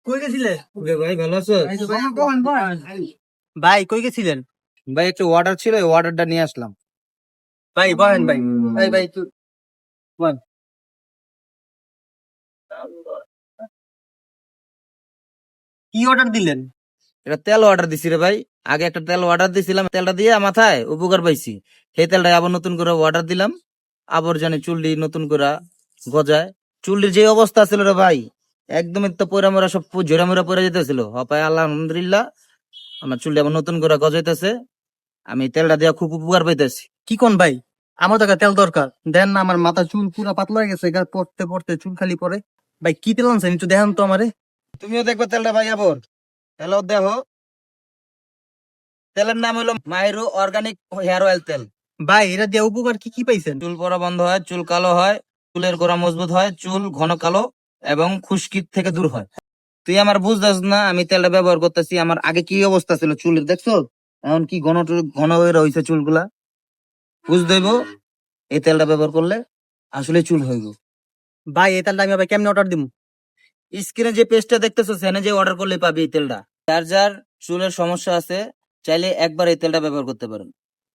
কই গেছিলে ভাই ভালো আছো? ভাই? কই গেছিলেন ভাই একটু অর্ডার ছিল, ওই অর্ডারটা নিয়ে আসলাম। ভাই? বলেন ভাই। ভাই ভাই একটু বলেন। কি অর্ডার দিলেন? এটা তেল অর্ডার দিছি রে ভাই। আগে একটা তেল অর্ডার দিছিলাম, তেলটা দিয়ে মাথায় উপকার পাইছি। সেই তেলটা আবার নতুন করে অর্ডার দিলাম, আবার জানি চুল্লি নতুন করে গজায়। চুল্লির যে অবস্থা ছিল রে ভাই, একদমই তো পয়রা মরা সব ঝোরা মোরা পড়ে যেতেছিল। হপায় আলহামদুলিল্লাহ আমার চুল্লি আবার নতুন করে গজাইতেছে। আমি তেলটা দিয়ে খুব উপকার পাইতেছি। কি কোন ভাই? আমার তো একটা তেল দরকার, দেন না। আমার মাথা চুল পুরা পাতলা হয়ে গেছে, পড়তে পড়তে চুল খালি পরে। ভাই কি তেল আনছেন একটু দেখান তো আমারে। তুমিও দেখবে তেলটা ভাই। আবার হ্যালো, দেখো। তেলের নাম হলো মাইরু অর্গানিক হেয়ার অয়েল তেল। ভাই এটা দিয়ে উপকার কি কি পাইছেন? চুল পড়া বন্ধ হয়, চুল কালো হয়, চুলের গোড়া মজবুত হয়, চুল ঘন কালো এবং খুশকি থেকে দূর হয়। তুই আমার বুঝতেছ না, আমি তেলটা ব্যবহার করতেছি। আমার আগে কি অবস্থা ছিল চুলের, দেখছো এখন কি ঘন ঘন হয়ে রয়েছে চুলগুলা। বুঝতে হইব এই তেলটা ব্যবহার করলে আসলে চুল হইব। ভাই এই তেলটা আমি ভাই কেমনে অর্ডার দিব? স্ক্রিনে যে পেজটা দেখতেছো, সেখানে যে অর্ডার করলে পাবি এই তেলটা। যার যার চুলের সমস্যা আছে চাইলে একবার এই তেলটা ব্যবহার করতে পারেন।